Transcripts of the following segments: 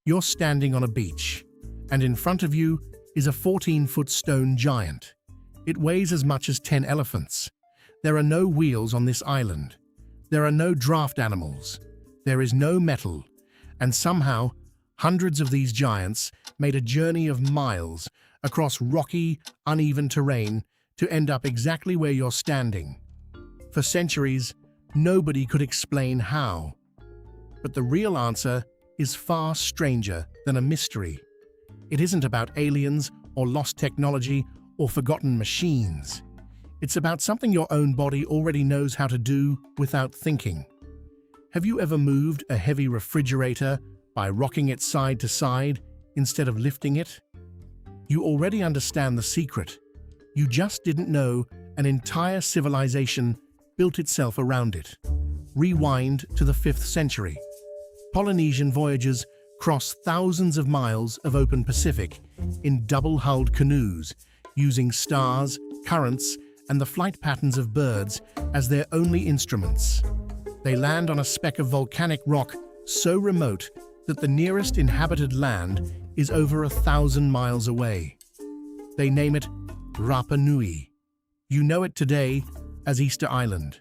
You're standing on a beach, and in front of you is a 14-foot stone giant. It weighs as much as 10 elephants. There are no wheels on this island. There are no draft animals. There is no metal. And somehow, hundreds of these giants made a journey of miles across rocky, uneven terrain to end up exactly where you're standing. For centuries, nobody could explain how. But the real answer is far stranger than a mystery. It isn't about aliens or lost technology or forgotten machines. It's about something your own body already knows how to do without thinking. Have you ever moved a heavy refrigerator by rocking it side to side instead of lifting it? You already understand the secret. You just didn't know an entire civilization built itself around it. Rewind to the 5th century. Polynesian voyagers crossed thousands of miles of open Pacific in double-hulled canoes, using stars, currents, and the flight patterns of birds as their only instruments. They land on a speck of volcanic rock so remote that the nearest inhabited land is over 1,000 miles away. They name it Rapa Nui. You know it today as Easter Island.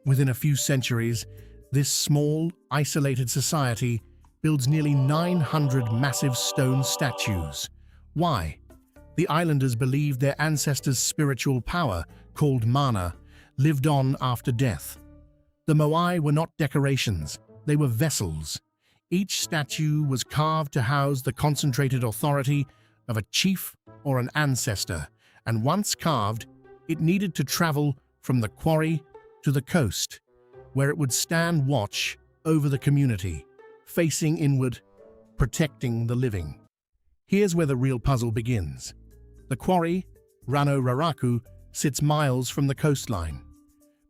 Within a few centuries, this small, isolated society builds nearly 900 massive stone statues. Why? The islanders believed their ancestors' spiritual power, called mana, lived on after death. The Moai were not decorations, they were vessels. Each statue was carved to house the concentrated authority of a chief or an ancestor, and once carved, it needed to travel from the quarry to the coast, where it would stand watch over the community, facing inward, protecting the living. Here's where the real puzzle begins. The quarry, Rano Raraku, sits miles from the coastline.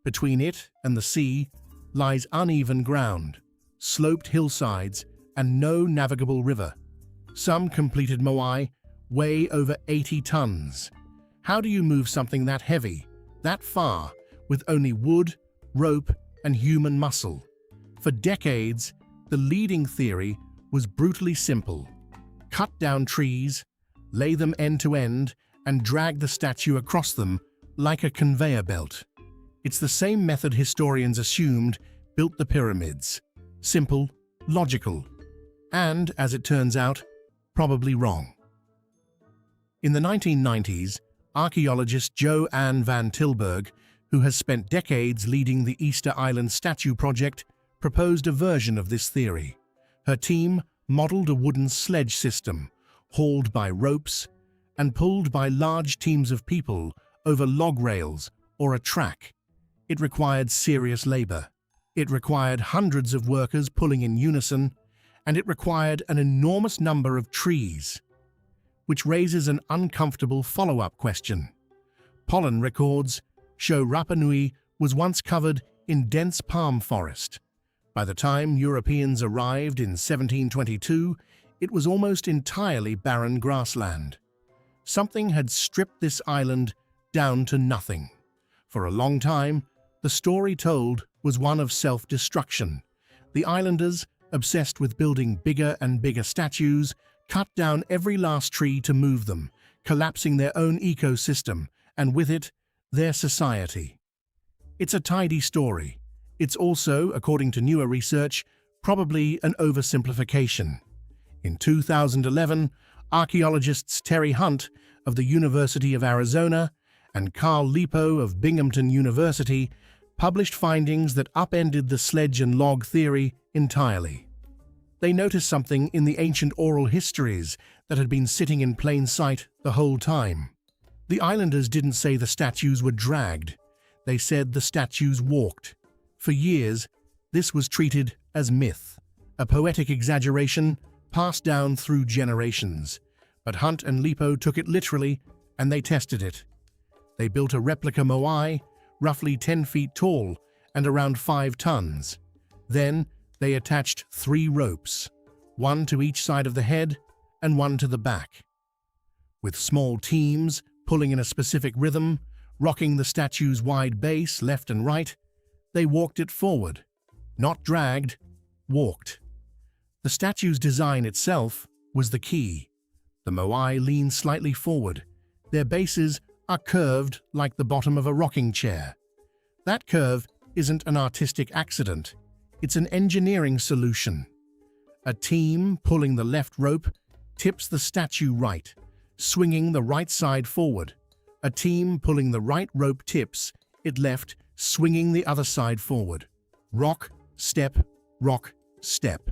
Between it and the sea lies uneven ground, sloped hillsides, and no navigable river. Some completed Moai weigh over 80 tons. How do you move something that heavy, that far, with only wood, rope, and human muscle? For decades, the leading theory was brutally simple. Cut down trees, lay them end to end, and drag the statue across them like a conveyor belt. It's the same method historians assumed built the pyramids. Simple, logical, and, as it turns out, probably wrong. In the 1990s, archaeologist Jo-Ann van Tilburg, who has spent decades leading the Easter Island Statue Project, proposed a version of this theory. Her team modeled a wooden sledge system, hauled by ropes and pulled by large teams of people over log rails or a track. It required serious labor. It required hundreds of workers pulling in unison, and it required an enormous number of trees. Which raises an uncomfortable follow-up question. Pollen records show Rapa Nui was once covered in dense palm forest. By the time Europeans arrived in 1722, it was almost entirely barren grassland. Something had stripped this island down to nothing. For a long time, the story told was one of self-destruction. The islanders, obsessed with building bigger and bigger statues, cut down every last tree to move them, collapsing their own ecosystem, and with it, their society. It's a tidy story. It's also, according to newer research, probably an oversimplification. In 2011, archaeologists Terry Hunt of the University of Arizona and Carl Lipo of Binghamton University published findings that upended the sledge and log theory entirely. They noticed something in the ancient oral histories that had been sitting in plain sight the whole time. The islanders didn't say the statues were dragged. They said the statues walked. For years, this was treated as myth, a poetic exaggeration passed down through generations. But Hunt and Lipo took it literally, and they tested it. They built a replica Moai, roughly 10 feet tall and around 5 tons. Then, they attached 3 ropes, one to each side of the head and one to the back. With small teams pulling in a specific rhythm, rocking the statue's wide base left and right, they walked it forward. Not dragged, walked. The statue's design itself was the key. The Moai lean slightly forward. Their bases are curved like the bottom of a rocking chair. That curve isn't an artistic accident. It's an engineering solution. A team pulling the left rope tips the statue right, swinging the right side forward. A team pulling the right rope tips it left, swinging the other side forward. Rock, step, rock, step.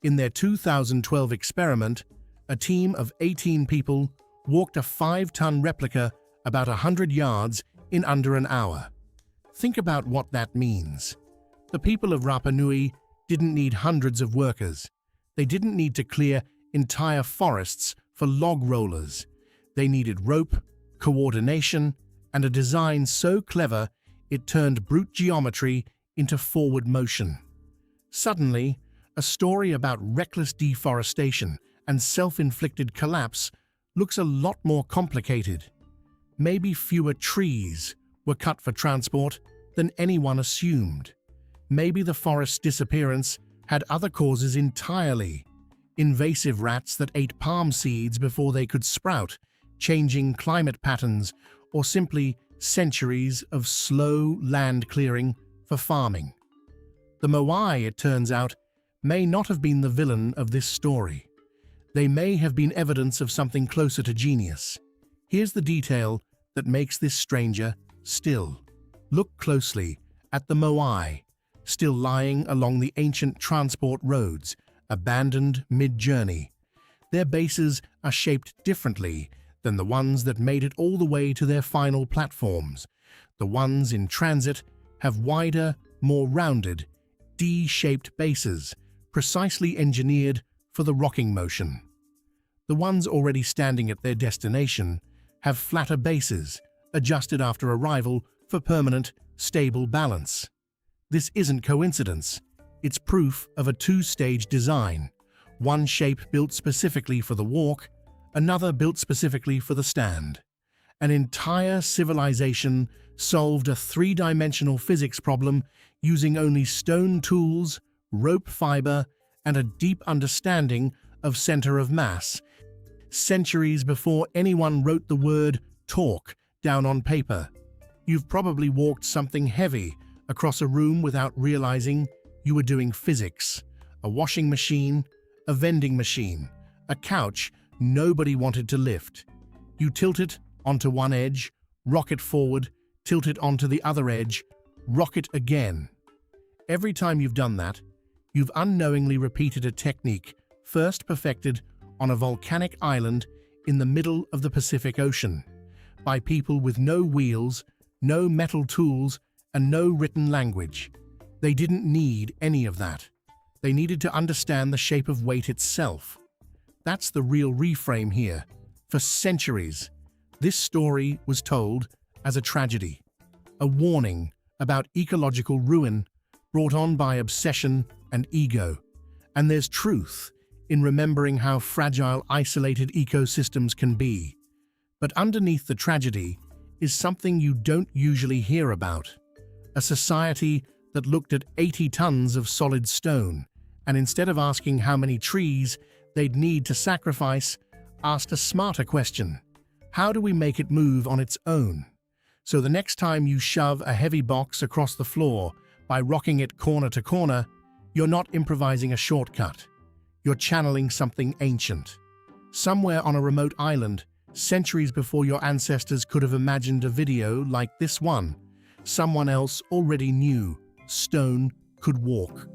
In their 2012 experiment, a team of 18 people walked a 5-ton replica about 100 yards in under an hour. Think about what that means. The people of Rapa Nui didn't need hundreds of workers. They didn't need to clear entire forests for log rollers. They needed rope, coordination, and a design so clever it turned brute geometry into forward motion. Suddenly, a story about reckless deforestation and self-inflicted collapse looks a lot more complicated. Maybe fewer trees were cut for transport than anyone assumed. Maybe the forest's disappearance had other causes entirely. Invasive rats that ate palm seeds before they could sprout, changing climate patterns, or simply centuries of slow land clearing for farming. The Moai, it turns out, may not have been the villain of this story. They may have been evidence of something closer to genius. Here's the detail that makes this stranger still. Look closely at the Moai, still lying along the ancient transport roads, abandoned mid-journey. Their bases are shaped differently than the ones that made it all the way to their final platforms. The ones in transit have wider, more rounded, D-shaped bases, precisely engineered for the rocking motion. The ones already standing at their destination have flatter bases, adjusted after arrival for permanent, stable balance. This isn't coincidence. It's proof of a two-stage design, one shape built specifically for the walk, another built specifically for the stand. An entire civilization solved a three-dimensional physics problem using only stone tools, rope fiber, and a deep understanding of center of mass, centuries before anyone wrote the word torque down on paper. You've probably walked something heavy across a room without realizing you were doing physics. A washing machine, a vending machine, a couch nobody wanted to lift. You tilt it onto one edge, rock it forward, tilt it onto the other edge, rock it again. Every time you've done that, you've unknowingly repeated a technique first perfected on a volcanic island in the middle of the Pacific Ocean, by people with no wheels, no metal tools, and no written language. They didn't need any of that. They needed to understand the shape of weight itself. That's the real reframe here. For centuries, this story was told as a tragedy, a warning about ecological ruin brought on by obsession and ego. And there's truth in remembering how fragile isolated ecosystems can be. But underneath the tragedy is something you don't usually hear about. A society that looked at 80 tons of solid stone, and instead of asking how many trees they'd need to sacrifice, asked a smarter question. How do we make it move on its own? So the next time you shove a heavy box across the floor by rocking it corner to corner, you're not improvising a shortcut. You're channeling something ancient. Somewhere on a remote island, centuries before your ancestors could have imagined a video like this one, someone else already knew stone could walk.